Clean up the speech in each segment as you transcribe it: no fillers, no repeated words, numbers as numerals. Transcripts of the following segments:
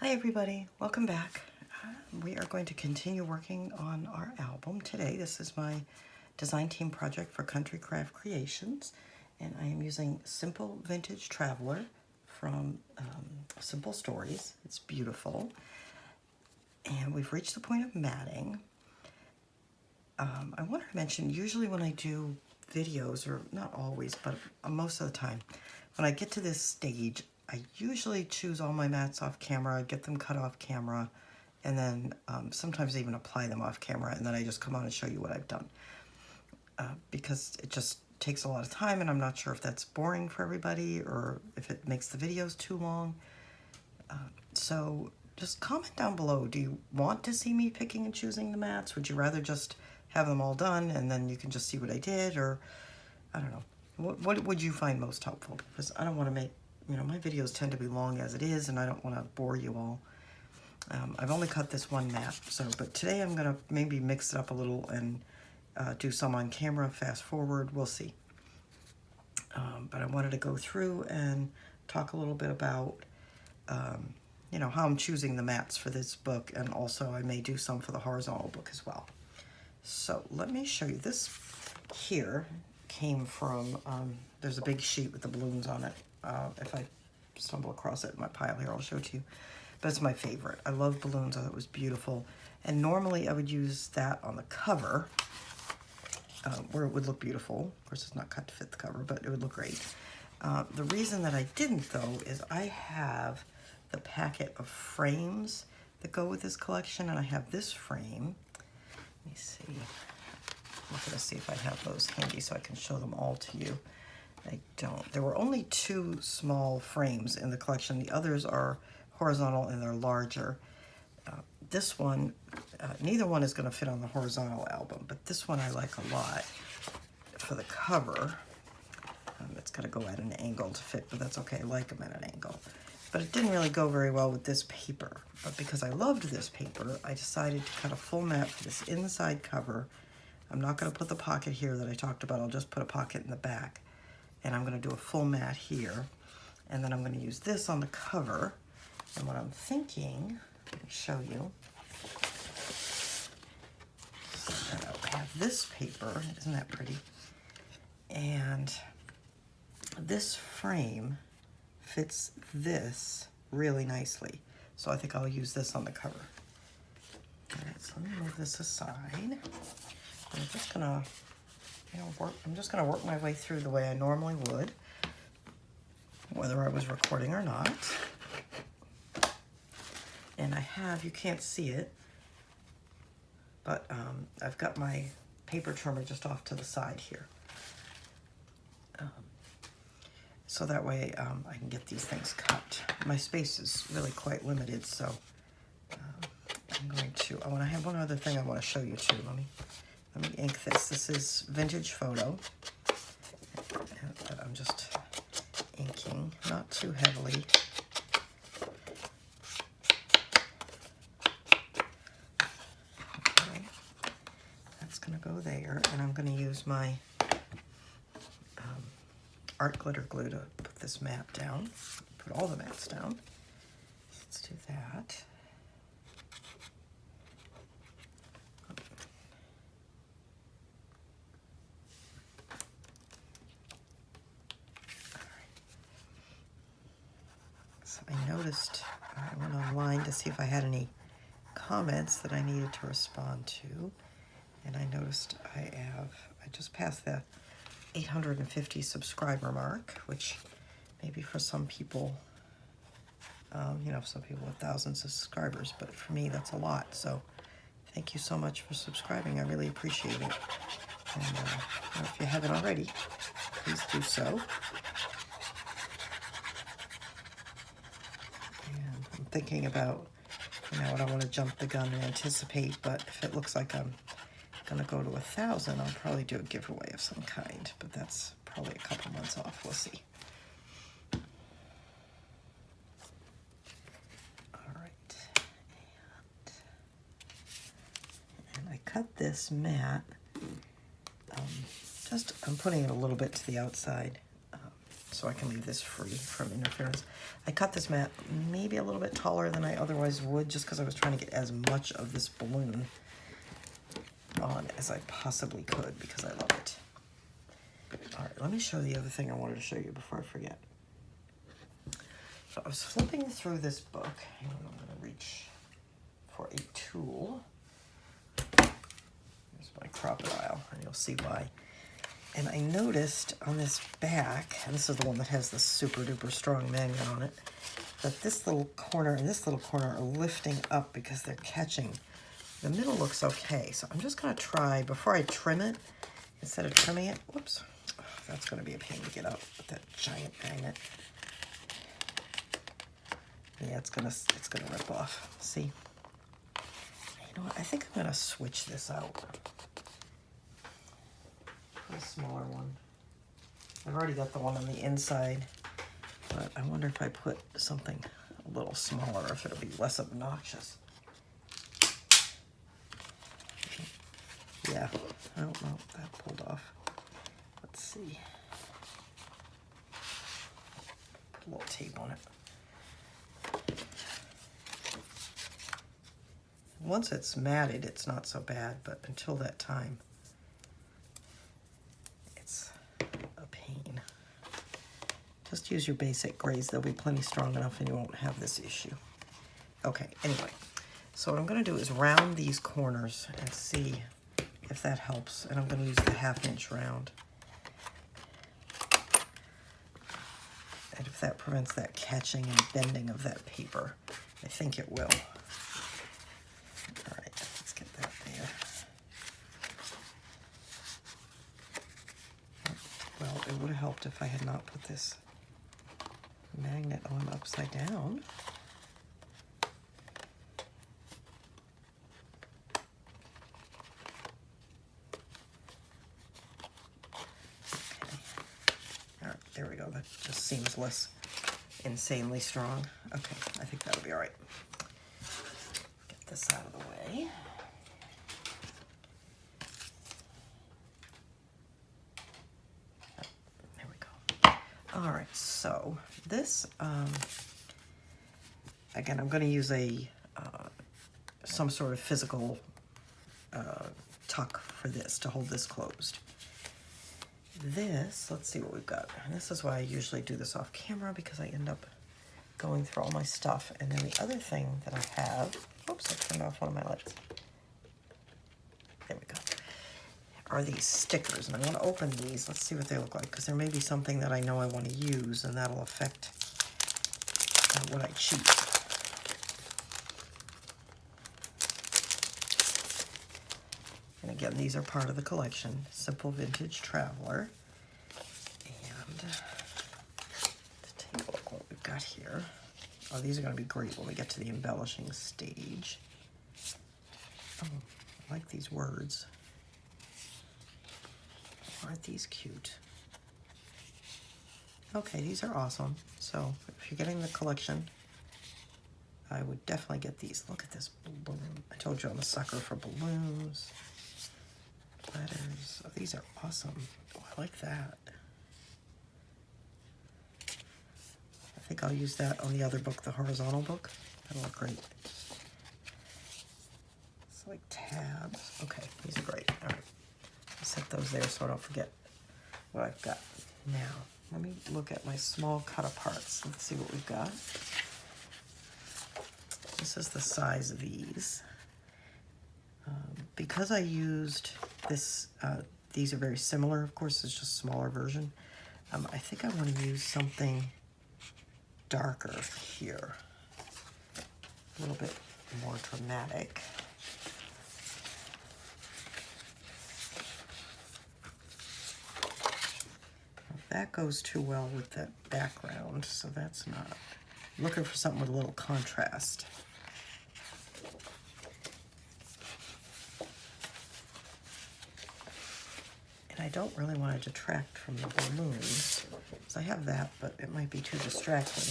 Hi everybody, welcome back. We are going to continue working on our album today. This is my design team project for Country Craft Creations, and I am using Simple Vintage Traveler from Simple Stories. It's beautiful, and we've reached the point of matting. I wanted to mention, usually when I do videos, or not always, but most of the time, when I get to this stage, I usually choose all my mats off camera, get them cut off camera, and then sometimes even apply them off camera, and then I just come on and show you what I've done. Because it just takes a lot of time, and I'm not sure if that's boring for everybody or if it makes the videos too long. So just comment down below, do you want to see me picking and choosing the mats? Would you rather just have them all done and then you can just see what I did? Or, I don't know. What would you find most helpful? Because I don't want to make, my videos tend to be long as it is, and I don't want to bore you all. I've only cut this one mat, but today I'm going to maybe mix it up a little and do some on camera, fast forward, we'll see. But I wanted to go through and talk a little bit about, how I'm choosing the mats for this book, and also I may do some for the horizontal book as well. So let me show you. This here came from, there's a big sheet with the balloons on it. If I stumble across it in my pile here, I'll show it to you. But it's my favorite. I love balloons. I thought it was beautiful. And normally I would use that on the cover, where it would look beautiful. Of course, it's not cut to fit the cover, but it would look great. The reason that I didn't, though, is I have the packet of frames that go with this collection, and I have this frame. Let me see. I'm going to see if I have those handy so I can show them all to you. I don't. There were only 2 small frames in the collection. The others are horizontal and they're larger. This one, neither one is going to fit on the horizontal album, but this one I like a lot for the cover. It's got to go at an angle to fit, but that's okay. I like them at an angle. But it didn't really go very well with this paper. But because I loved this paper, I decided to cut a full mat for this inside cover. I'm not going to put the pocket here that I talked about. I'll just put a pocket in the back. And I'm going to do a full mat here. And then I'm going to use this on the cover. And what I'm thinking, let me show you. So I have this paper. Isn't that pretty? And this frame fits this really nicely. So I think I'll use this on the cover. All right, so let me move this aside. I'm just gonna, work my way through the way I normally would, whether I was recording or not. And I have, you can't see it, but I've got my paper trimmer just off to the side here. So that way I can get these things cut. My space is really quite limited, so I'm going to, I have one other thing I want to show you too. Let me ink this. This is Vintage Photo. I'm just inking, not too heavily. Okay. That's going to go there, and I'm going to use my art glitter glue to put this mat down. Put all the mats down. Let's do that. So I noticed, I went online to see if I had any comments that I needed to respond to, and I noticed I just passed the 850 subscriber mark, which maybe for some people, some people have thousands of subscribers, but for me that's a lot. So thank you so much for subscribing. I really appreciate it. And if you haven't already, please do so. And I'm thinking about, I don't want to jump the gun and anticipate, but if it looks like I'm going to go to 1,000, I'll probably do a giveaway of some kind, but that's probably a couple months off. We'll see. All right. And I cut this mat. I'm putting it a little bit to the outside so I can leave this free from interference. I cut this mat maybe a little bit taller than I otherwise would, just because I was trying to get as much of this balloon on as I possibly could, because I love it. All right, let me show the other thing I wanted to show you before I forget. So I was flipping through this book, and I'm going to reach for a tool. Here's my crocodile, and you'll see why. And I noticed on this back, and this is the one that has the super duper strong magnet on it, that this little corner and this little corner are lifting up because they're catching. The middle looks okay, so I'm just going to try, before I trim it, instead of trimming it, whoops, oh, that's going to be a pain to get out with that giant magnet. Yeah, it's gonna rip off. See? You know what? I think I'm gonna switch this out. A smaller one. I've already got the one on the inside, but I wonder if I put something a little smaller, if it'll be less obnoxious. Yeah, I don't know if that pulled off. Let's see. Put a little tape on it. Once it's matted, it's not so bad, but until that time, it's a pain. Just use your basic grays. They'll be plenty strong enough and you won't have this issue. Okay, anyway, so what I'm going to do is round these corners and see if that helps. And I'm going to use the 1/2 inch round. And if that prevents that catching and bending of that paper, I think it will. Well, it would have helped if I had not put this magnet on upside down. Okay. All right, there we go. That just seems less insanely strong. Okay, I think that'll be all right. Get this out of the way. All right, so this, again, I'm going to use some sort of physical tuck for this to hold this closed. This, let's see what we've got. And this is why I usually do this off camera, because I end up going through all my stuff. And then the other thing that I have, oops, I turned off one of my lights. There we go. Are these stickers, and I want to open these. Let's see what they look like, because there may be something that I know I want to use, and that'll affect what I choose. And again, these are part of the collection, Simple Vintage Traveler. And to take a look what we've got here. Oh, these are going to be great when we get to the embellishing stage. Oh, I like these words. Aren't these cute? Okay, these are awesome. So if you're getting the collection, I would definitely get these. Look at this balloon. I told you I'm a sucker for balloons. Letters. Oh, these are awesome. Oh, I like that. I think I'll use that on the other book, the horizontal book. That'll look great. It's like tabs. Okay, these are great. All right. Set those there so I don't forget what I've got. Now, let me look at my small cut aparts. Let's see what we've got. This is the size of these. Because I used this, these are very similar. Of course, it's just a smaller version. I think I want to use something darker here. A little bit more dramatic. That goes too well with that background, so that's not. I'm looking for something with a little contrast. And I don't really want to detract from the balloons, because I have that, but it might be too distracting.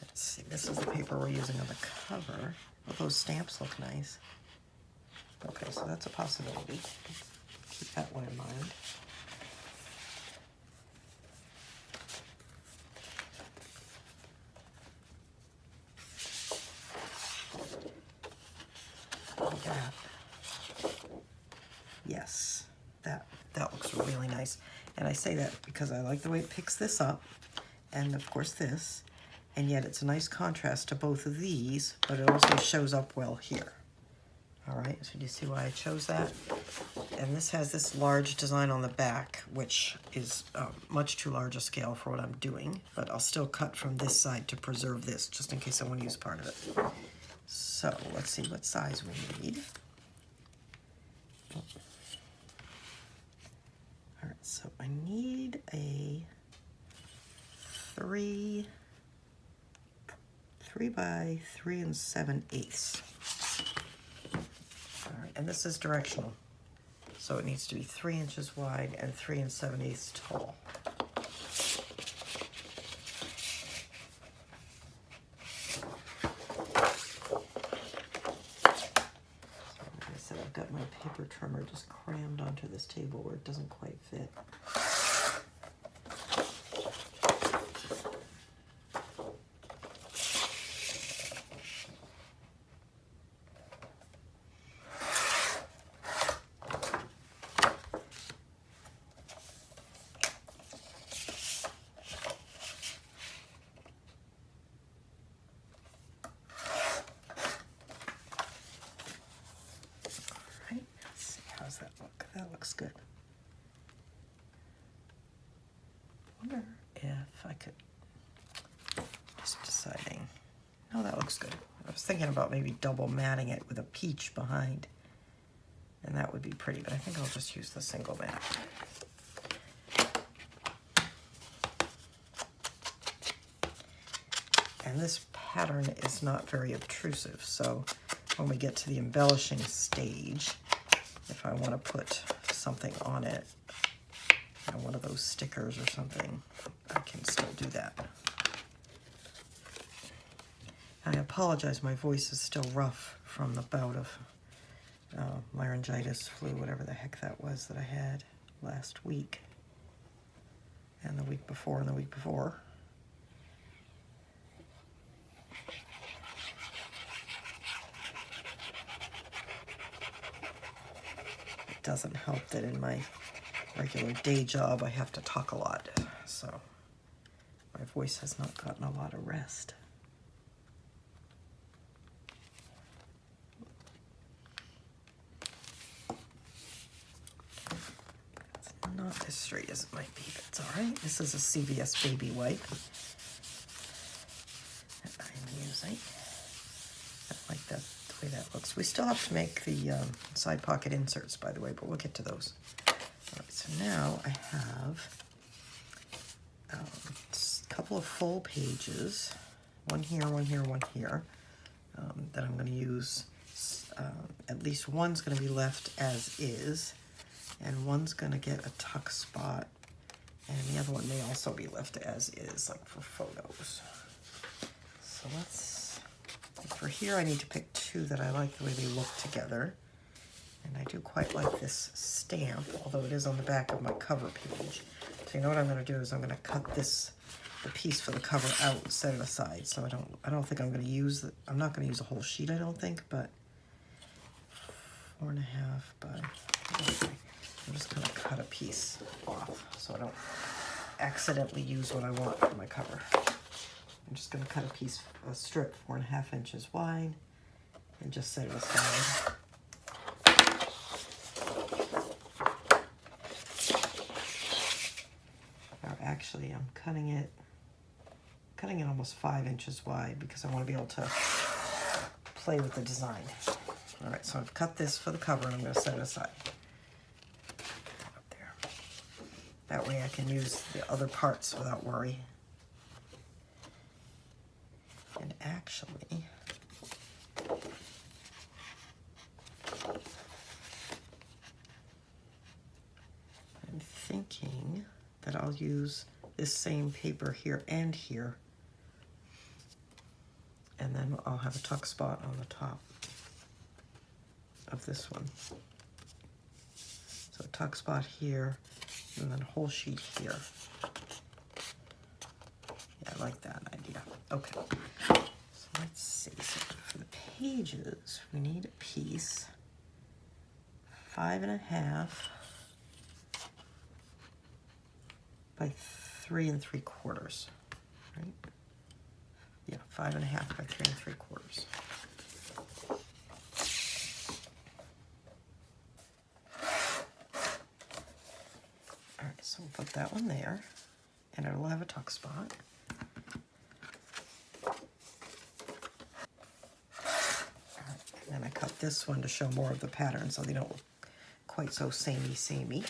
Let's see, this is the paper we're using on the cover. Oh, those stamps look nice. Okay, so that's a possibility. keep that one in mind. Like that. Yes, that looks really nice. And I say that because I like the way it picks this up, and of course this, and yet it's a nice contrast to both of these, but it also shows up well here. All right, so do you see why I chose that? And this has this large design on the back, which is much too large a scale for what I'm doing, but I'll still cut from this side to preserve this, just in case I want to use part of it. So let's see what size we need. All right, so I need a 3 by 3 7/8. All right, and this is directional. So it needs to be 3 inches wide and 3 7/8 tall. So I've got my paper trimmer just crammed onto this table where it doesn't quite fit. How's that look? That looks good. I wonder if I could, just deciding, no, that looks good. I was thinking about maybe double matting it with a peach behind, and that would be pretty, but I think I'll just use the single mat. And this pattern is not very obtrusive, so when we get to the embellishing stage, if I want to put something on it, you know, one of those stickers or something, I can still do that. I apologize, my voice is still rough from the bout of laryngitis, flu, whatever the heck that was that I had last week, and the week before, and the week before. It doesn't help that in my regular day job I have to talk a lot, so my voice has not gotten a lot of rest. It's not as straight as it might be, but it's all right. This is a CVS baby wipe that I'm using. I like that, the way that looks. We still have to make the side pocket inserts, by the way, but we'll get to those. All right, so now I have a couple of full pages, one here, one here, one here, that I'm going to use. At least one's going to be left as is, and one's going to get a tuck spot, and the other one may also be left as is, like for photos. So let's, for here I need to pick two that I like the way they look together. And I do quite like this stamp, although it is on the back of my cover page. So you know what I'm going to do is I'm going to cut this, the piece for the cover out and set it aside. So I don't think I'm going to use it. I'm not going to use a whole sheet, I don't think, but 4.5 by, okay. I'm just going to cut a piece off so I don't accidentally use what I want for my cover. I'm just going to cut a strip 4.5 inches wide and just set it aside. Actually, I'm cutting it almost 5 inches wide because I want to be able to play with the design. All right, so I've cut this for the cover and I'm going to set it aside. Up there. That way I can use the other parts without worry. And actually, I'm thinking that I'll use this same paper here and here, and then I'll have a tuck spot on the top of this one. So tuck spot here, and then a whole sheet here. Yeah, I like that idea. Okay, so let's see. So for the pages, we need a piece 5.5 by 3 3/4, right? Yeah, 5.5 by 3 3/4. All right, so we'll put that one there, and it'll have a tuck spot. And then I cut this one to show more of the pattern so they don't look quite so samey.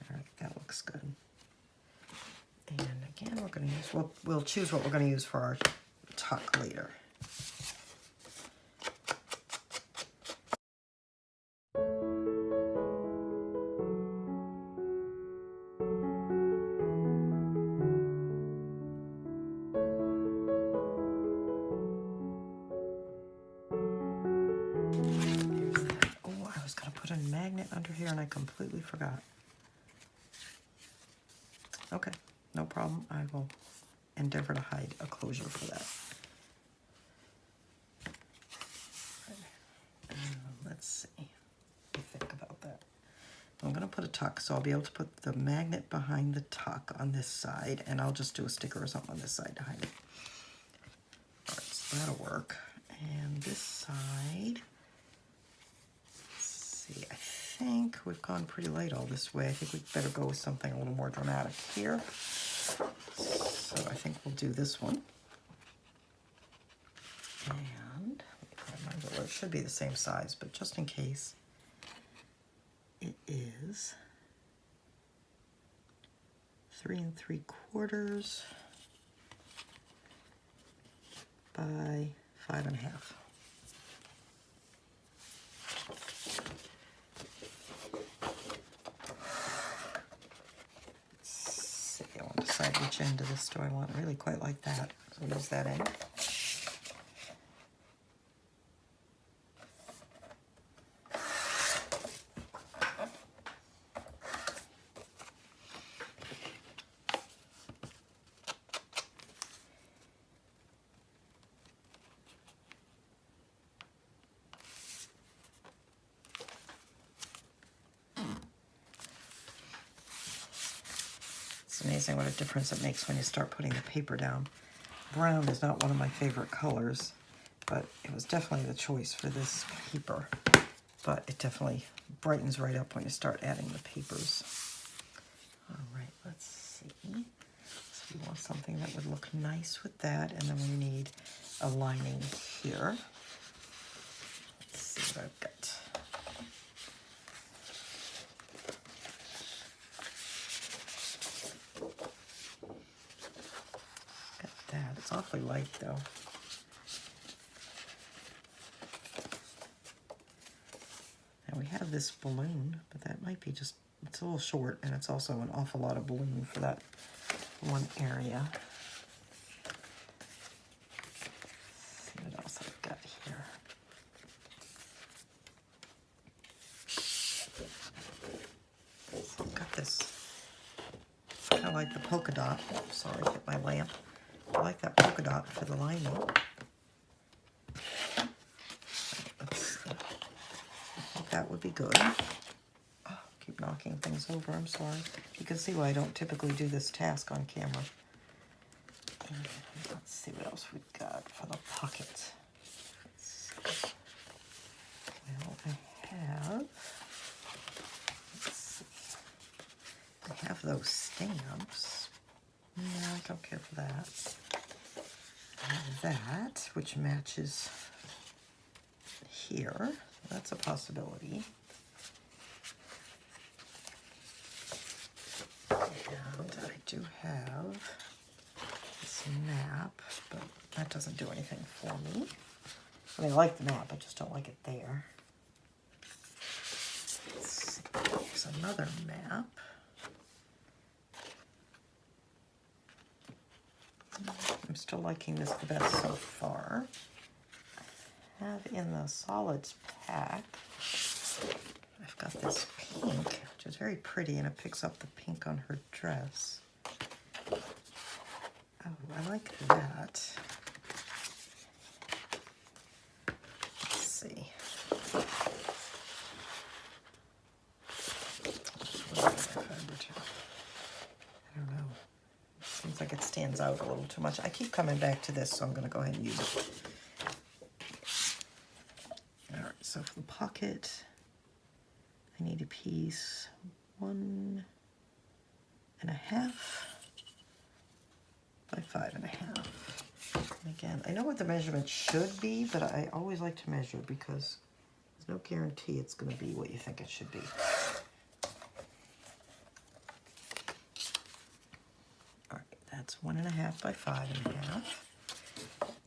All right, that looks good. And again, we're going to use, we'll choose what we're going to use for our tuck later. Under here and I completely forgot. Okay, no problem. I will endeavor to hide a closure for that. Let's see. What do you think about that? I'm going to put a tuck, so I'll be able to put the magnet behind the tuck on this side, and I'll just do a sticker or something on this side to hide it. All right, so that'll work. And this side, let's see, I think we've gone pretty light all this way. I think we better go with something a little more dramatic here. So I think we'll do this one. And remember, it should be the same size, but just in case, it is 3 3/4 by 5.5. Decide which end of this do I want. I really quite like that. So use that end. It's amazing what a difference it makes when you start putting the paper down. Brown is not one of my favorite colors, but it was definitely the choice for this paper. But it definitely brightens right up when you start adding the papers. All right, let's see. So we want something that would look nice with that, and then we need a lining here. Let's see what I've got. It's awfully light though. And we have this balloon, but that might be just, it's a little short, and it's also an awful lot of balloon for that one area. Let's see what else I've got here. So I've got this, kind of like the polka dot. Sorry, hit my lamp. I like that polka dot for the lining. Let's see. I think that would be good. Oh, keep knocking things over, I'm sorry. You can see why I don't typically do this task on camera. And let's see what else we've got for the pocket. Well, I have those stamps. No, I don't care for that. I have that, which matches here. That's a possibility. And I do have this map, but that doesn't do anything for me. I mean, I like the map, I just don't like it there. Let's see. Here's another map. I'm still liking this the best so far. have in the solids pack, I've got this pink, which is very pretty, and it picks up the pink on her dress. Oh, I like that. Let's see. I don't know. Seems like it stands out a little too much. I keep coming back to this, so I'm going to go ahead and use it. All right, so for the pocket, I need a piece 1.5 by 5.5. And again, I know what the measurement should be, but I always like to measure because there's no guarantee it's going to be what you think it should be. All right, that's 1.5 by 5.5.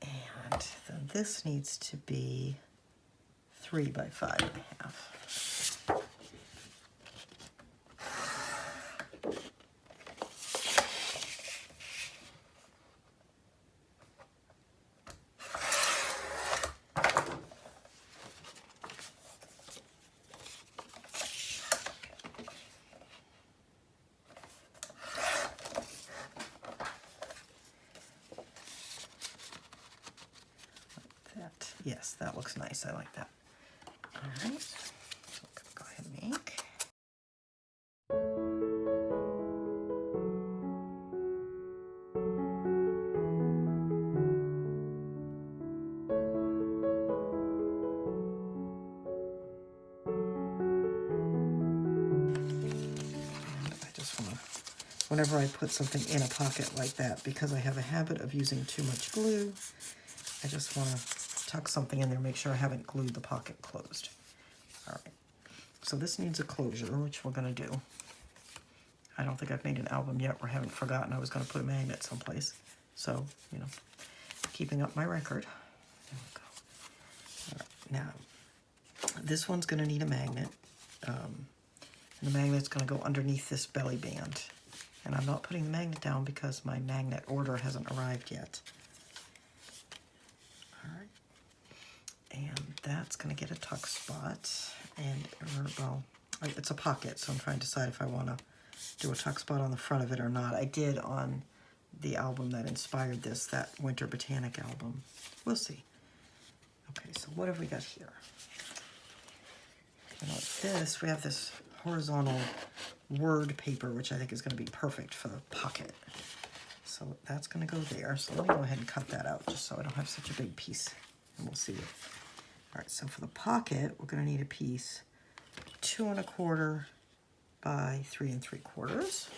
And then this needs to be 3 by 5.5. Yes, that looks nice. I like that. All right, so I'm going to go ahead and make. And I just want to, whenever I put something in a pocket like that, because I have a habit of using too much glue, I just want to tuck something in there, make sure I haven't glued the pocket closed. All right, so this needs a closure, which we're going to do. I don't think I've made an album yet, or haven't forgotten I was going to put a magnet someplace. So, you know, keeping up my record. There we go. All right, now, this one's going to need a magnet. And the magnet's going to go underneath this belly band. And I'm not putting the magnet down because my magnet order hasn't arrived yet. And that's going to get a tuck spot, and, well, it's a pocket, so I'm trying to decide if I want to do a tuck spot on the front of it or not. I did on the album that inspired this, that Winter Botanic album. We'll see. Okay, so what have we got here? You know, this, we have this horizontal word paper, which I think is going to be perfect for the pocket. So that's going to go there. So let me go ahead and cut that out, just so I don't have such a big piece, and we'll see it. All right, so for the pocket, we're going to need a piece 2.25 by 3.75.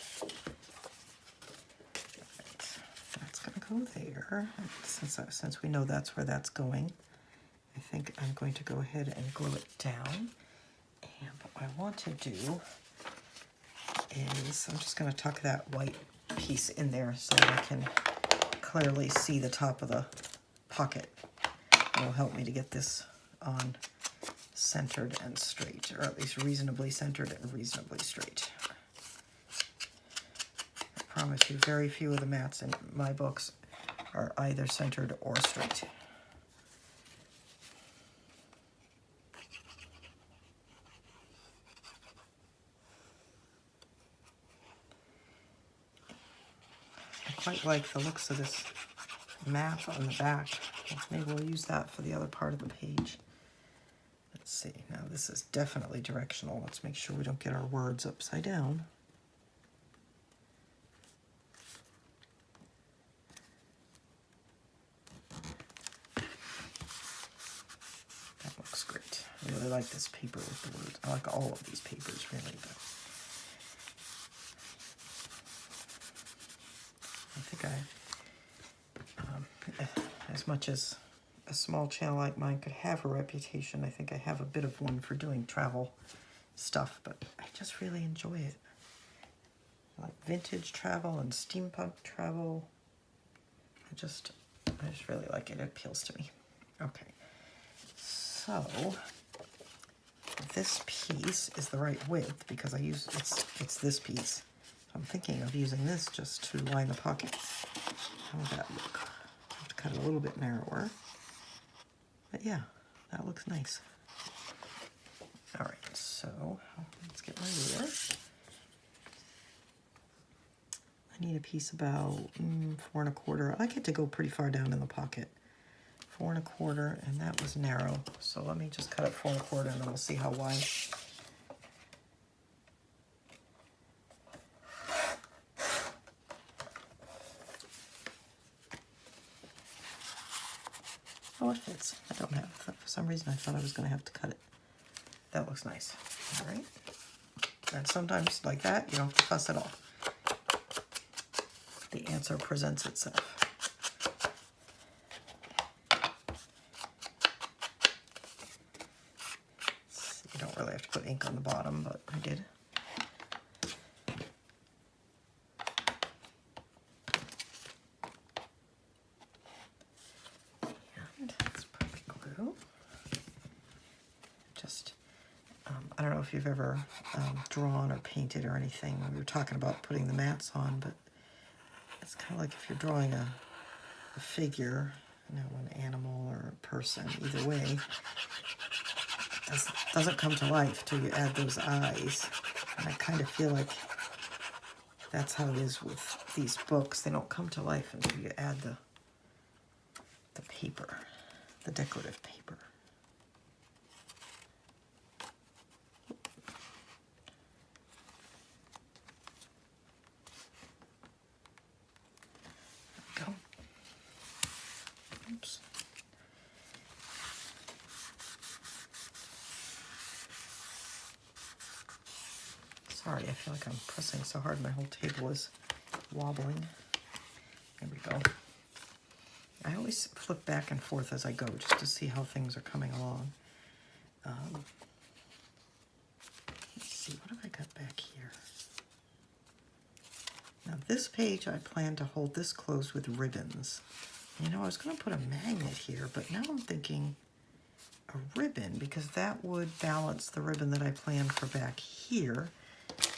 Right, that's going to go there. Since we know that's where that's going, I think I'm going to go ahead and glue it down. And what I want to do is I'm just going to tuck that white piece in there so that I can clearly see the top of the pocket. It will help me to get this on centered and straight, or at least reasonably centered and reasonably straight. I promise you, very few of the mats in my books are either centered or straight. I quite like the looks of this map on the back. Maybe we'll use that for the other part of the page. Let's see, now this is definitely directional. Let's make sure we don't get our words upside down. That looks great. I really like this paper with the words. I like all of these papers, really, but I think as much as a small channel like mine could have a reputation, I think I have a bit of one for doing travel stuff, but I just really enjoy it. I like vintage travel and steampunk travel. I just really like it. It appeals to me. Okay, so this piece is the right width because it's this piece. I'm thinking of using this just to line the pocket. How would that look? I have to cut it a little bit narrower. But yeah, that looks nice. All right, so let's get my ruler. I need a piece about 4 1/4. I get to go pretty far down in the pocket. 4 1/4, and that was narrow. So let me just cut it 4 1/4, and then we'll see how wide. Oh, it fits. I don't have, for some reason I thought I was going to have to cut it. That looks nice. All right. And sometimes like that, you don't have to fuss at all. The answer presents itself. You don't really have to put ink on the bottom, but I did. And let's put glue. Just, I don't know if you've ever drawn or painted or anything. We were talking about putting the mats on, but it's kind of like if you're drawing a figure, you know, an animal or a person, either way, it doesn't come to life till you add those eyes. And I kind of feel like that's how it is with these books. They don't come to life until you add the paper, the decorative paper. Oops. Sorry, I feel like I'm pressing so hard my whole table is wobbling. There we go. I always flip back and forth as I go just to see how things are coming along. Let's see, what have I got back here? Now this page I plan to hold this closed with ribbons. You know, I was going to put a magnet here, but now I'm thinking a ribbon, because that would balance the ribbon that I planned for back here.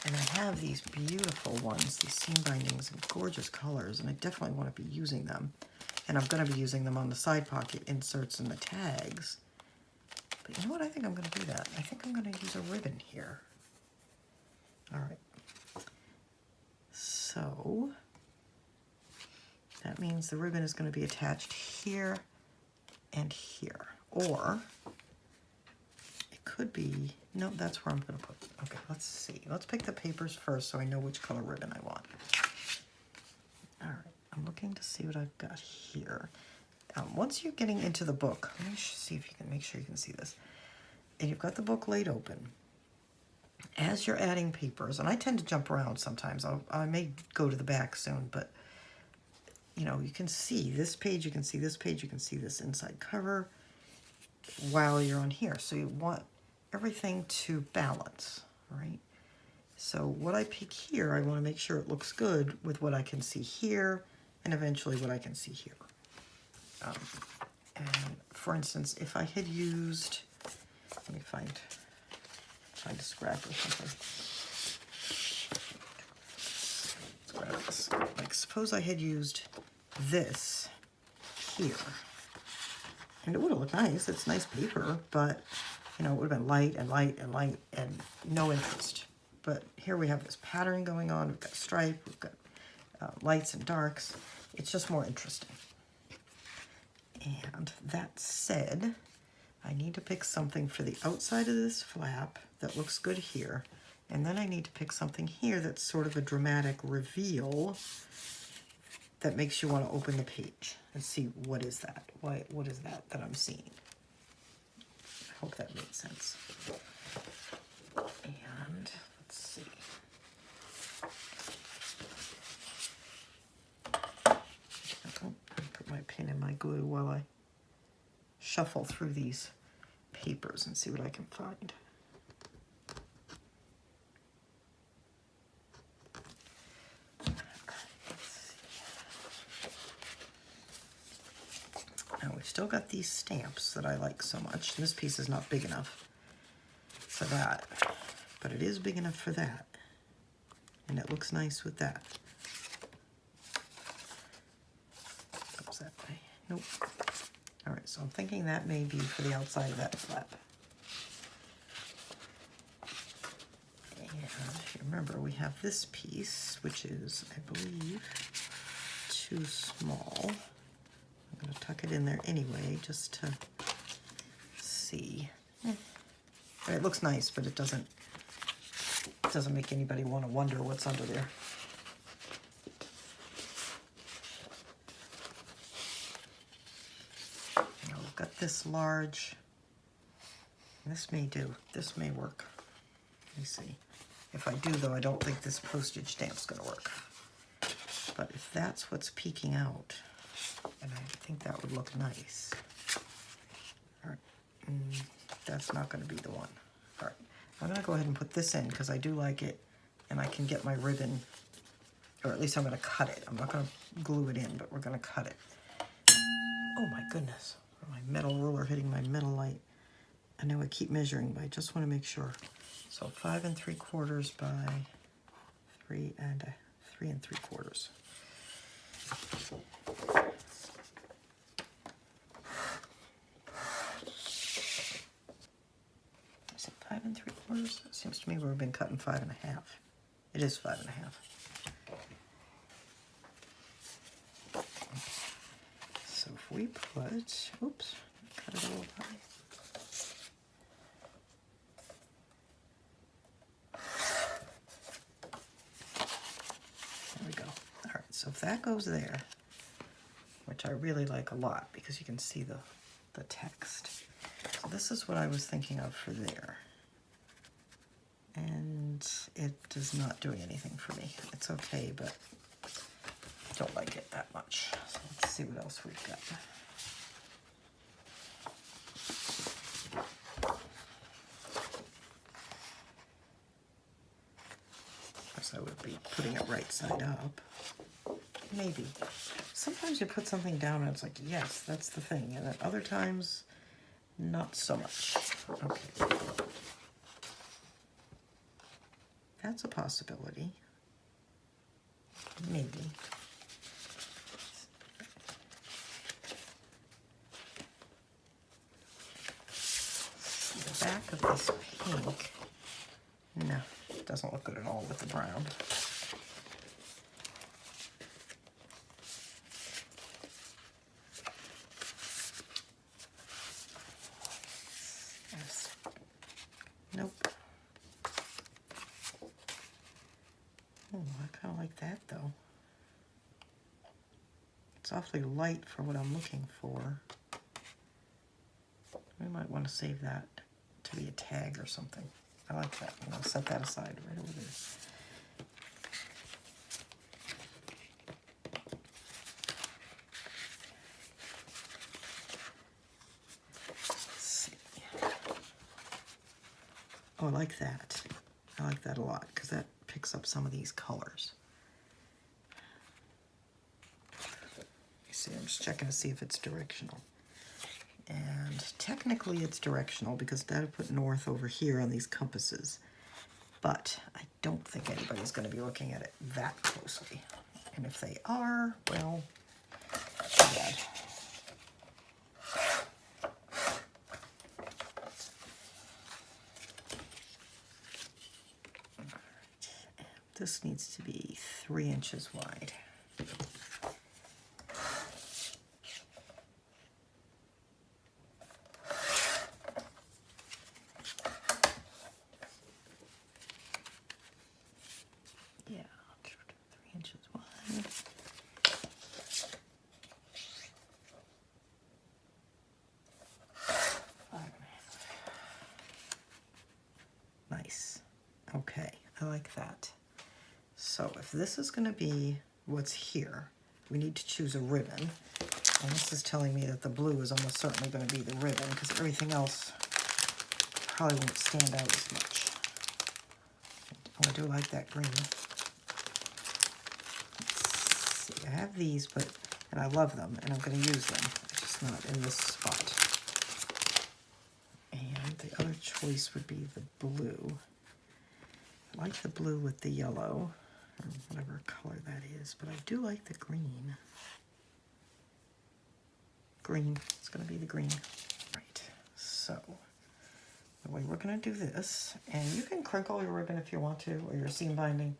And I have these beautiful ones, these seam bindings in gorgeous colors, and I definitely want to be using them. And I'm going to be using them on the side pocket inserts and the tags. But you know what? I think I'm going to do that. I think I'm going to use a ribbon here. All right. So that means the ribbon is going to be attached here and here. Or it could be, no, that's where I'm going to put it. Okay, let's see. Let's pick the papers first so I know which color ribbon I want. All right, I'm looking to see what I've got here. Once you're getting into the book, let me see if you can make sure you can see this. And you've got the book laid open. As you're adding papers, and I tend to jump around sometimes. I may go to the back soon, but you know, you can see this page, you can see this page, you can see this inside cover while you're on here. So you want everything to balance, right? So what I pick here, I want to make sure it looks good with what I can see here and eventually what I can see here. And for instance, if I had used, let me find a scrap or something. Let's grab this. Like suppose I had used this here. And it would have looked nice. It's nice paper, but you know, it would have been light and light and light and no interest. But here we have this pattern going on. We've got stripe, we've got lights and darks. It's just more interesting. And that said, I need to pick something for the outside of this flap that looks good here. And then I need to pick something here that's sort of a dramatic reveal that makes you want to open the page and see what is that? What is that I'm seeing? I hope that made sense. And let's see. I'll put my pin in my glue while I shuffle through these papers and see what I can find. Now we've still got these stamps that I like so much. This piece is not big enough for that, but it is big enough for that. And it looks nice with that. Goes that way. Nope. All right, so I'm thinking that may be for the outside of that flap. And if you remember, we have this piece, which is, I believe, too small. I'm going to tuck it in there anyway, just to see. It looks nice, but it doesn't make anybody want to wonder what's under there. Now we've got this large. This may do. This may work. Let me see. If I do, though, I don't think this postage stamp's going to work. But if that's what's peeking out, and I think that would look nice. All right. That's not going to be the one. All right. I'm going to go ahead and put this in because I do like it, and I can get my ribbon, or at least I'm going to cut it. I'm not going to glue it in, but we're going to cut it. Oh my goodness. My metal ruler hitting my metal light. I know I keep measuring, but I just want to make sure. So 5 3/4 by 3 3/4. Is it 5 3/4? It seems to me we've been cutting 5 1/2. It is 5 1/2. So if we put, oops, cut it a little high. There we go. All right, so if that goes there, which I really like a lot because you can see the text. So this is what I was thinking of for there. And it is not doing anything for me. It's okay, but I don't like it that much. So let's see what else we've got. Of course, I would be putting it right side up. Maybe. Sometimes you put something down and it's like, yes, that's the thing. And at other times, not so much. Okay. That's a possibility. Maybe. The back of this pink, no, it doesn't look good at all with the brown. Yes. Nope. Oh, I kind of like that though. It's awfully light for what I'm looking for. We might want to save that to be a tag or something. I like that. I'm going to set that aside right over there. Let's see. Oh, I like that. I like that a lot because that picks up some of these colors. You see, I'm just checking to see if it's directional. And technically it's directional because I put north over here on these compasses. But I don't think anybody's going to be looking at it that closely. And if they are, well, too bad. All right. This needs to be 3 inches wide. Nice. Okay, I like that. So if this is going to be what's here, we need to choose a ribbon. And this is telling me that the blue is almost certainly going to be the ribbon because everything else probably won't stand out as much. Oh, I do like that green. Let's see, I have these, and I love them, and I'm going to use them. It's just not in this spot. And the other choice would be the blue. I like the blue with the yellow, or whatever color that is, but I do like the green. green. It's going to be the green. Right, so the way we're going to do this, and you can crinkle your ribbon if you want to, or your seam binding.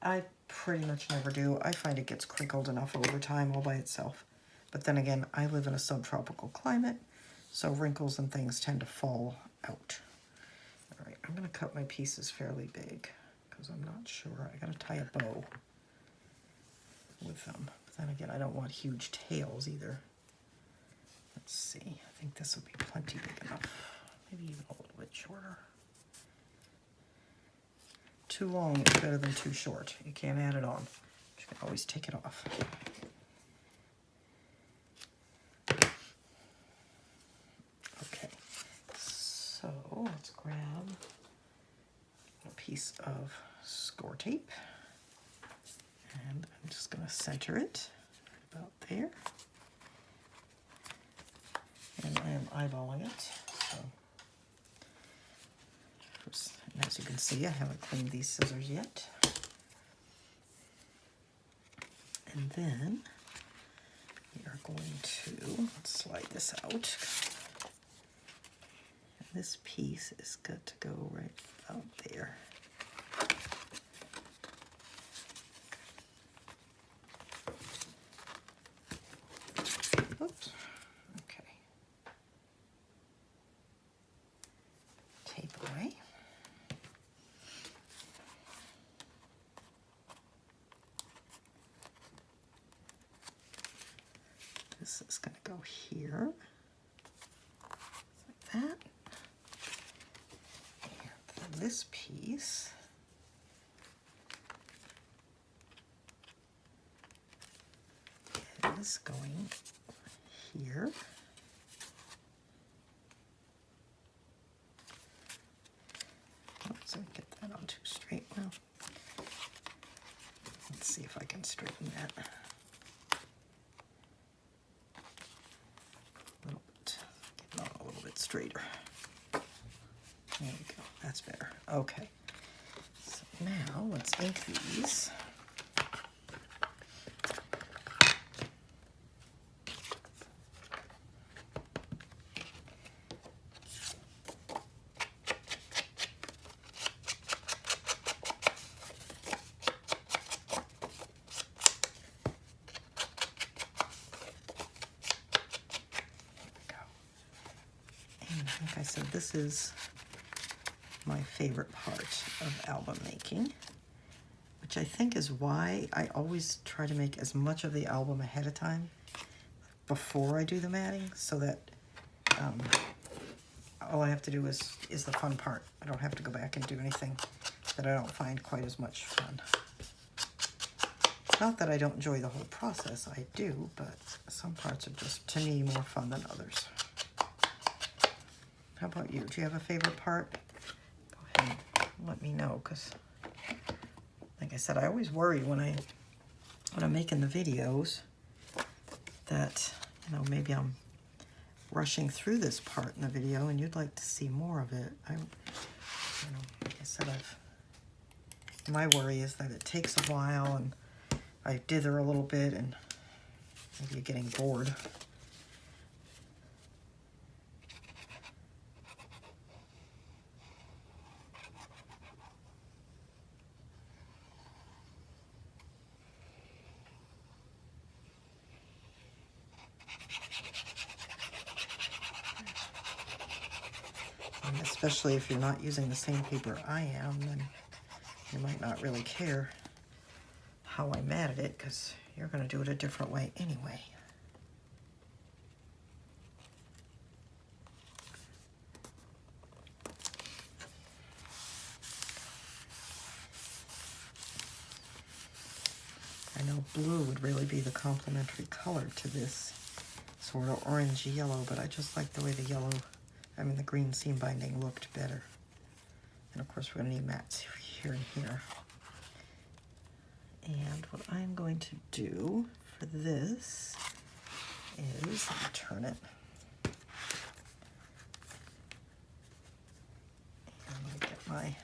I pretty much never do. I find it gets crinkled enough over time all by itself. But then again, I live in a subtropical climate, so wrinkles and things tend to fall out. All right, I'm going to cut my pieces fairly big because I'm not sure. I got to tie a bow with them. But then again, I don't want huge tails either. Let's see. I think this will be plenty big enough. Maybe even a little bit shorter. Too long is better than too short. You can't add it on. You can always take it off. Okay, so let's grab a piece of score tape, and I'm just going to center it about there. And I am eyeballing it. So, and as you can see, I haven't cleaned these scissors yet. And then we are going to slide this out. And this piece is got to go right out there. Oops. Okay. Tape away. This is going to go here, like that. And then this piece is going here. Oops, I get that on too straight now. Let's see if I can straighten that. A little bit straighter. There we go. That's better. Okay. So now let's ink these. Like I said, this is my favorite part of album making, which I think is why I always try to make as much of the album ahead of time before I do the matting, so that all I have to do is the fun part. I don't have to go back and do anything that I don't find quite as much fun. Not that I don't enjoy the whole process, I do, but some parts are just, to me, more fun than others. How about you? Do you have a favorite part? Go ahead and let me know, because like I said, I always worry when I'm making the videos that, you know, maybe I'm rushing through this part in the video and you'd like to see more of it. Like I said, my worry is that it takes a while and I dither a little bit and maybe you're getting bored. Especially if you're not using the same paper I am, then you might not really care how I matted it, because you're going to do it a different way anyway. I know blue would really be the complementary color to this sort of orange yellow, but I just like the way the yellow, the green seam binding looked better. And of course we're going to need mats here and here. And what I'm going to do for this is, let me turn it. And I'm going to get my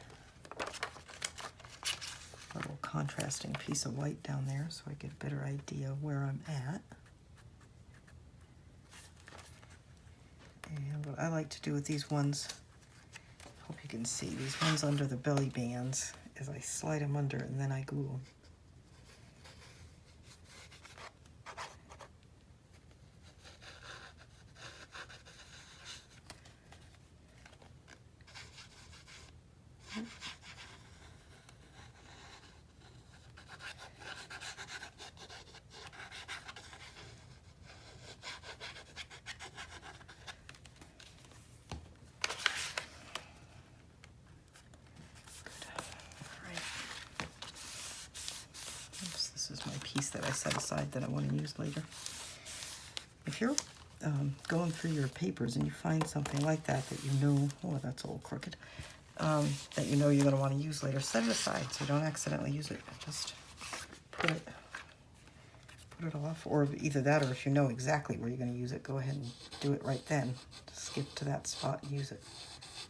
little contrasting piece of white down there so I get a better idea of where I'm at. what I like to do with these ones, hope you can see, these ones under the belly bands, is I slide them under and then I glue them. This is my piece that I set aside that I want to use later. If you're going through your papers and you find something like that that you know, oh, that's a little crooked, that you know you're going to want to use later, set it aside so you don't accidentally use it. Just put it off, or either that, or if you know exactly where you're going to use it, go ahead and do it right then. Just skip to that spot and use it.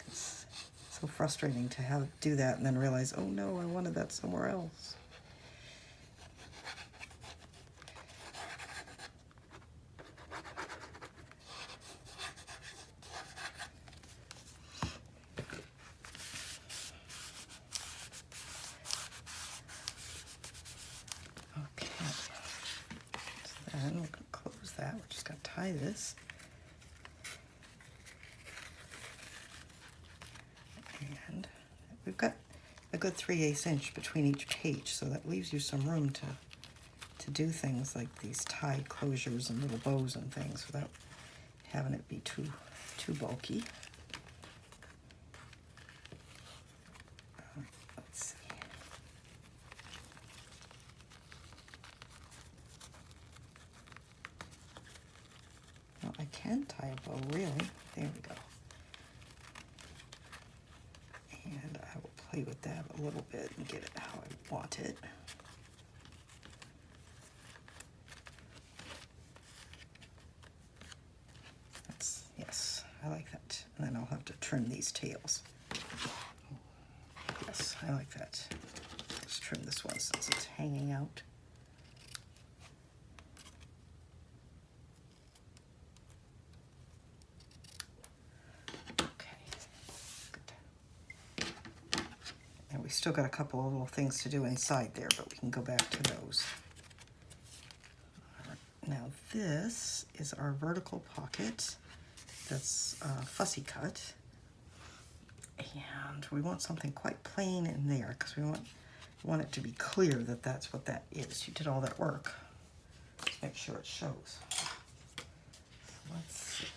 It's so frustrating to do that and then realize, oh no, I wanted that somewhere else. And we're going to close that. We're just going to tie this. And we've got a good 3/8 inch between each page, so that leaves you some room to do things like these tie closures and little bows and things without having it be too bulky. Let's see. Well, I can tie a bow, really. There we go. And I will play with that a little bit and get it how I want it. Yes, I like that. And then I'll have to trim these tails. Yes, I like that. Just trim this one since it's hanging out. We still got a couple of little things to do inside there, but we can go back to those. All right. Now this is our vertical pocket that's fussy cut. And we want something quite plain in there because we want it to be clear that that's what that is. You did all that work. Let's make sure it shows. So let's see.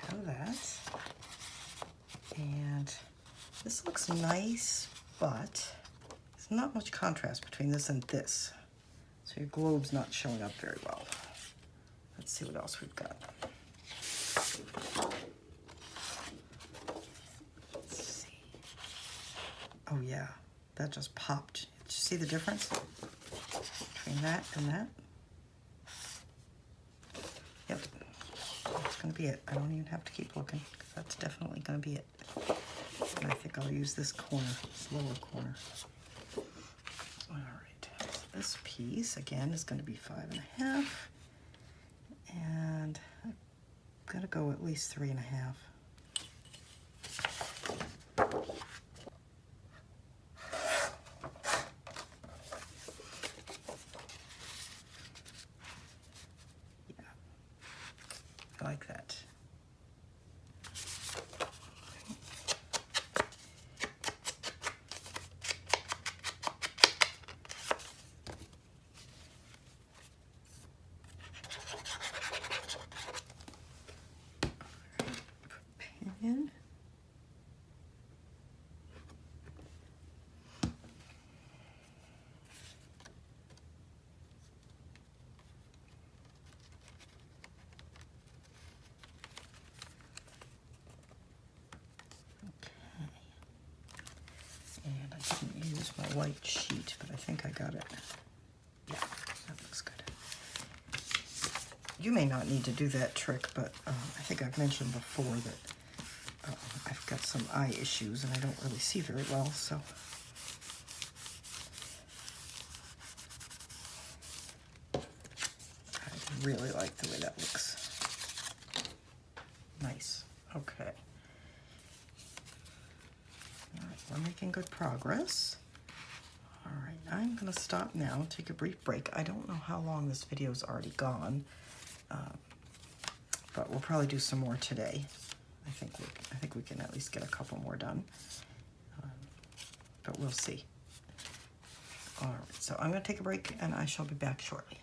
Have that. And this looks nice, but there's not much contrast between this and this. So your globe's not showing up very well. Let's see what else we've got. Let's see. Oh yeah, that just popped. Did you see the difference between that and that? Yep, that's gonna be it. I don't even have to keep looking, because that's definitely gonna be it. And I think I'll use this corner, this lower corner. All right, so this piece, again, is going to be 5.5. And I'm going to go at least 3.5. Yeah, I like that. In. And I didn't use my white sheet, but I think I got it. Yeah, that looks good. You may not need to do that trick, but I think I've mentioned before that I've got some eye issues and I don't really see very well, so I really like the way that looks. we're making good progress. All right, I'm gonna stop now, take a brief break. I don't know how long this video's already gone, but we'll probably do some more today. I think we can at least get a couple more done, but we'll see. All right, so I'm gonna take a break and I shall be back shortly.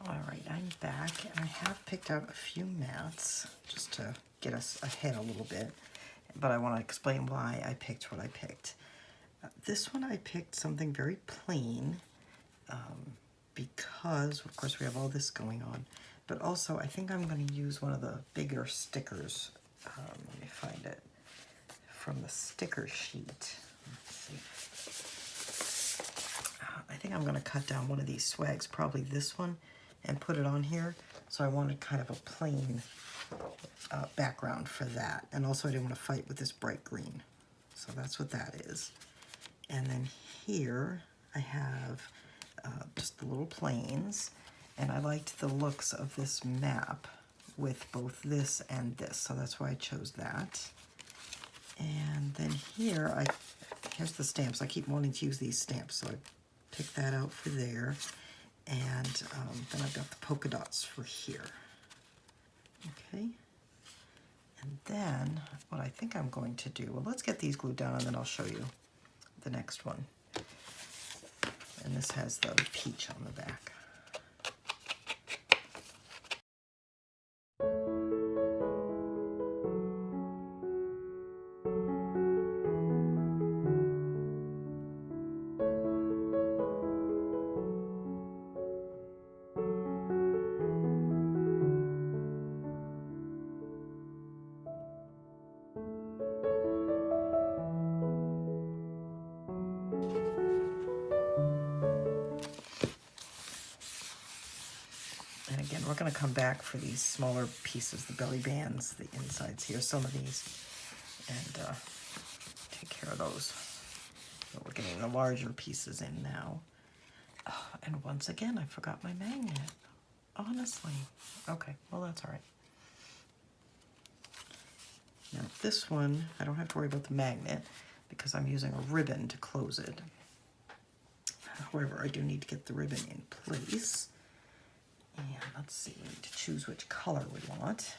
All right, I'm back and I have picked out a few mats just to get us ahead a little bit, but I want to explain why I picked what I picked. This one I picked something very plain because, of course, we have all this going on, but also I think I'm going to use one of the bigger stickers. Let me find it from the sticker sheet. Let's see. I think I'm going to cut down one of these swags, probably this one, and put it on here. So I wanted kind of a plain background for that. And also I didn't want to fight with this bright green. So that's what that is. And then here I have just the little planes. And I liked the looks of this map with both this and this. So that's why I chose that. And then here, here's the stamps. I keep wanting to use these stamps. So I picked that out for there. And then I've got the polka dots for here. Okay. And then what I think I'm going to do, well, let's get these glued down and then I'll show you the next one. And this has the peach on the back. And again, we're going to come back for these smaller pieces, the belly bands, the insides here, some of these, and take care of those. So we're getting the larger pieces in now. Oh, and once again, I forgot my magnet. Honestly. Okay, well, that's all right. Now this one, I don't have to worry about the magnet because I'm using a ribbon to close it. However, I do need to get the ribbon in place. And let's see, we need to choose which color we want.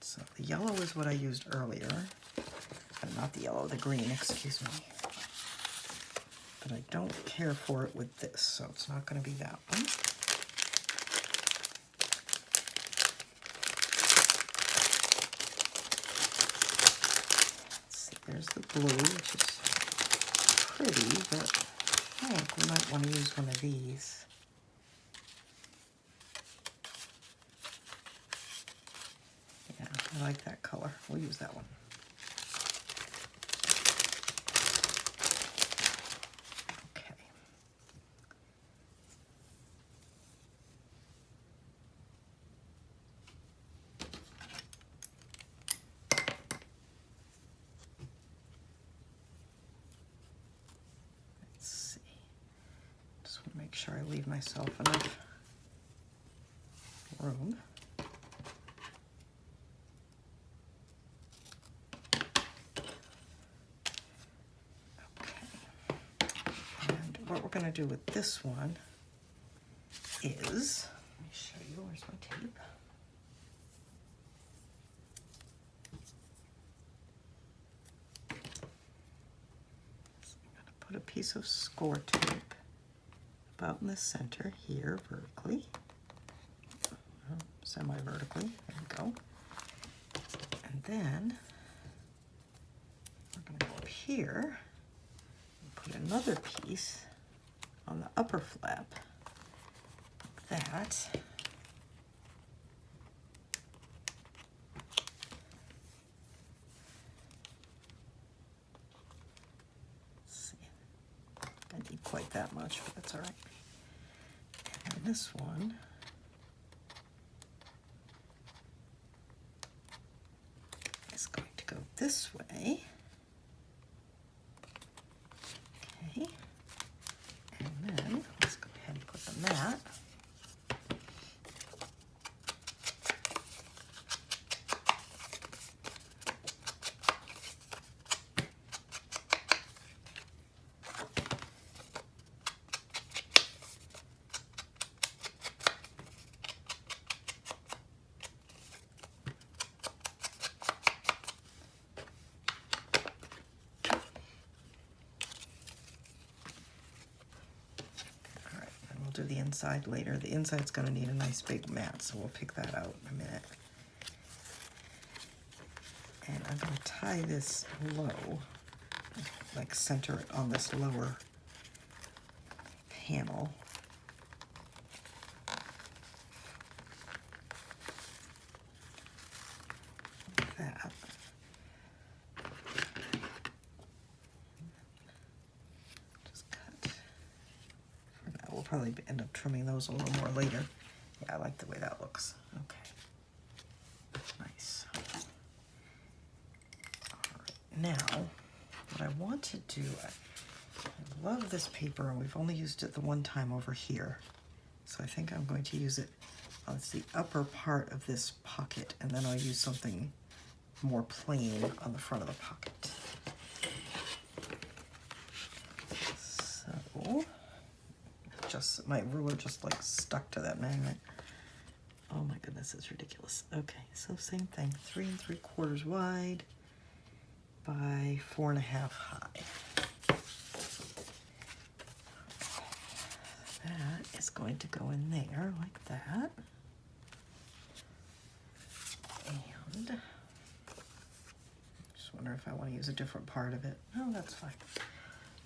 So the yellow is what I used earlier. Not the yellow, the green, excuse me. But I don't care for it with this, so it's not going to be that one. Let's see, there's the blue, which is pretty, but I think we might want to use one of these. Yeah, I like that color. We'll use that one. Okay. Make sure I leave myself enough room. Okay. And what we're going to do with this one is, let me show you, where's my tape? So I'm going to put a piece of score tape about in the center here, vertically, semi-vertically, there we go. And then we're going to go up here and put another piece on the upper flap, like that. Let's see, I need quite that much, but that's all right. And this one is going to go this way. Okay. And then let's go ahead and put the mat. do the inside later. The inside's gonna need a nice big mat, so we'll pick that out in a minute. And I'm gonna tie this low, like center it on this lower panel. Like that. Just cut. For now, we'll probably end up trimming those a little more later. Yeah, I like the way that looks. Okay. Nice. Now, what I want to do, I love this paper, and we've only used it the one time over here. So I think I'm going to use it on the upper part of this pocket, and then I'll use something more plain on the front of the pocket. So, just my ruler just like stuck to that magnet. Oh my goodness, it's ridiculous. Okay, so same thing, 3 3/4 wide by 4 1/2 high. That is going to go in there like that. And just wonder if I want to use a different part of it. No, that's fine.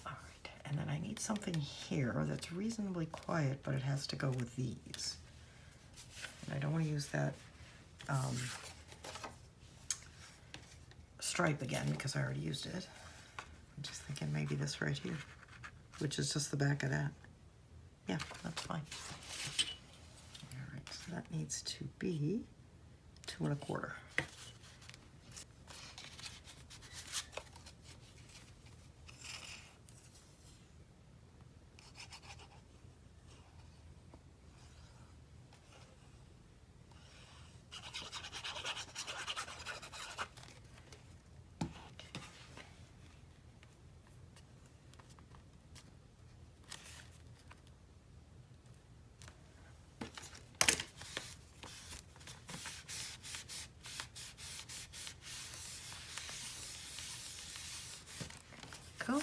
All right, and then I need something here that's reasonably quiet, but it has to go with these. And I don't want to use that stripe again because I already used it. I'm just thinking maybe this right here, which is just the back of that. Yeah, that's fine. All right, so that needs to be 2 1/4. Go.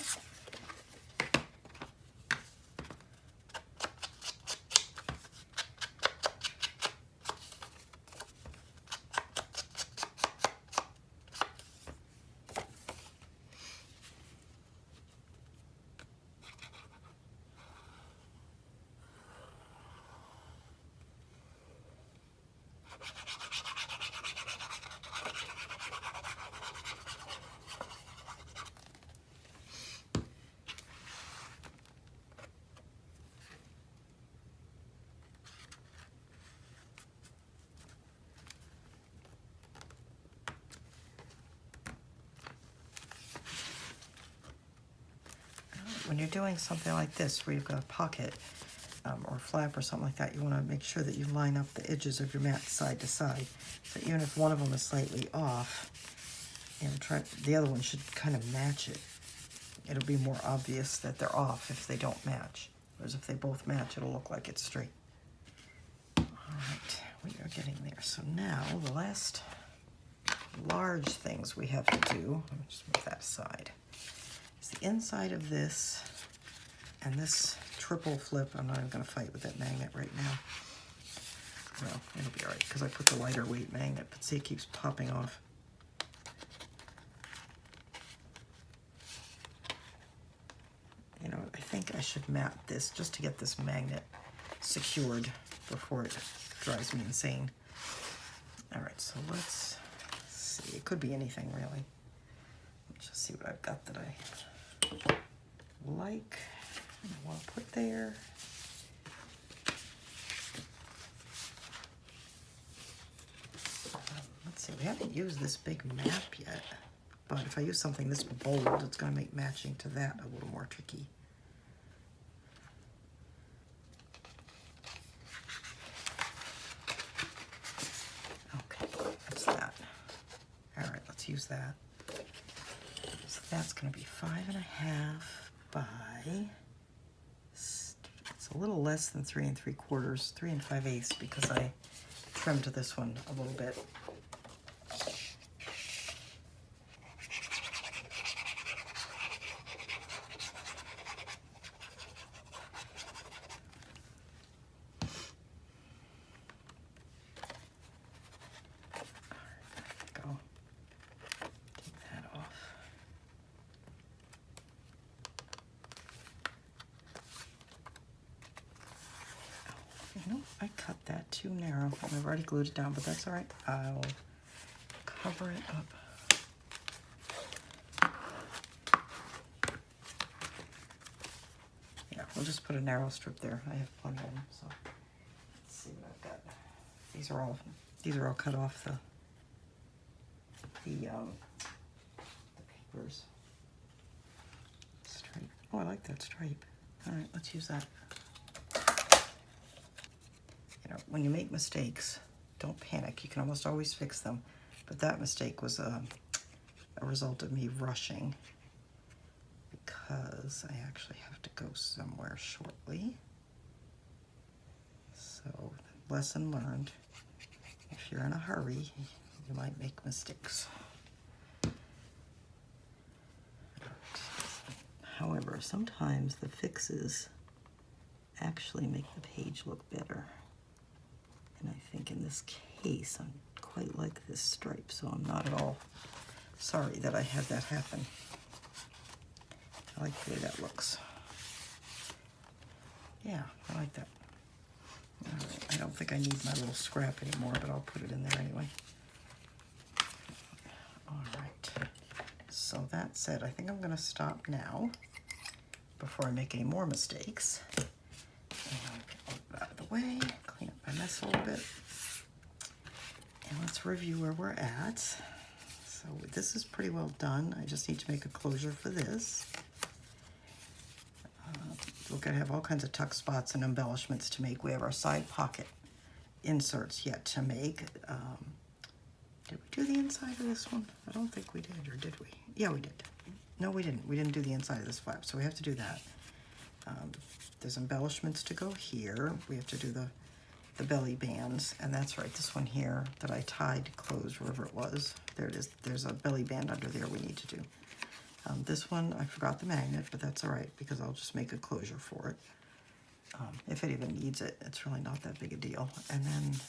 When you're doing something like this where you've got a pocket or a flap or something like that, you want to make sure that you line up the edges of your mat side to side. So even if one of them is slightly off, you know, the other one should kind of match it. It'll be more obvious that they're off if they don't match. Whereas if they both match, it'll look like it's straight. All right, we are getting there. So now the last large things we have to do, let me just move that aside, is the inside of this and this triple flip. I'm not even going to fight with that magnet right now. Well, it'll be all right because I put the lighter weight magnet, but see, it keeps popping off. You know, I think I should mat this just to get this magnet secured before it drives me insane. All right, so let's see. It could be anything, really. Let's just see what I've got that I like and I want to put there. Let's see, we haven't used this big map yet, but if I use something this bold, it's going to make matching to that a little more tricky. Okay, that's that. All right, let's use that. So that's going to be 5 1/2 by, it's a little less than 3 3/4, 3 5/8, because I trimmed this one a little bit. You know, I cut that too narrow. I've already glued it down, but that's all right. I'll cover it up. Yeah, we'll just put a narrow strip there. I have plenty of them, so let's see what I've got. These are all cut off the papers. Stripe. Oh, I like that stripe. All right, let's use that. You know, when you make mistakes, don't panic. You can almost always fix them. But that mistake was a result of me rushing because I actually have to go somewhere shortly. So, lesson learned. If you're in a hurry, you might make mistakes. However, sometimes the fixes actually make the page look better. And I think in this case, I'm quite like this stripe, so I'm not at all sorry that I had that happen. I like the way that looks. Yeah, I like that. All right, I don't think I need my little scrap anymore, but I'll put it in there anyway. All right, so that said, I think I'm gonna stop now before I make any more mistakes. And get it out of the way, clean up my mess a little bit. And let's review where we're at. So this is pretty well done. I just need to make a closure for this. We're gonna have all kinds of tuck spots and embellishments to make. We have our side pocket inserts yet to make. Did we do the inside of this one? I don't think we did, or did we? Yeah, we did. No, we didn't. We didn't do the inside of this flap, so we have to do that. There's embellishments to go here. We have to do the belly bands, and that's right, this one here that I tied closed wherever it was. There it is. There's a belly band under there we need to do. This one, I forgot the magnet, but that's all right because I'll just make a closure for it. If it even needs it, it's really not that big a deal. And then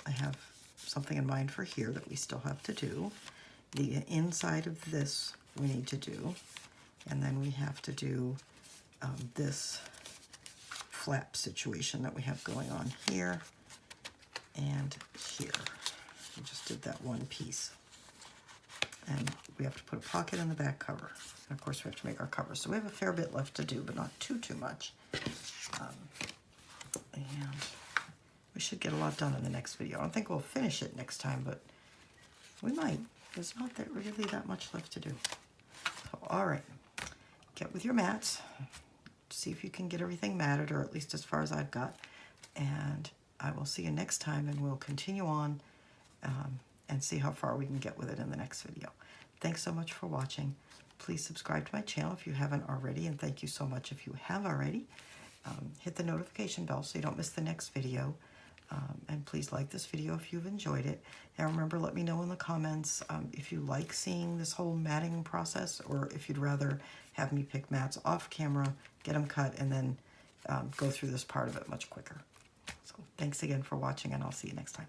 I have something in mind for here that we still have to do. The inside of this we need to do. And then we have to do this flap situation that we have going on here and here. We just did that one piece. And we have to put a pocket in the back cover. And of course we have to make our cover. So we have a fair bit left to do, but not too much. And we should get a lot done in the next video. I don't think we'll finish it next time, but we might. There's not really that much left to do. So, all right, get with your mats. See if you can get everything matted, or at least as far as I've got. And I will see you next time, and we'll continue on and see how far we can get with it in the next video. Thanks so much for watching. Please subscribe to my channel if you haven't already, and thank you so much if you have already. Hit the notification bell so you don't miss the next video. And please like this video if you've enjoyed it. And remember, let me know in the comments if you like seeing this whole matting process, or if you'd rather have me pick mats off camera, get them cut, and then go through this part of it much quicker. So thanks again for watching, and I'll see you next time.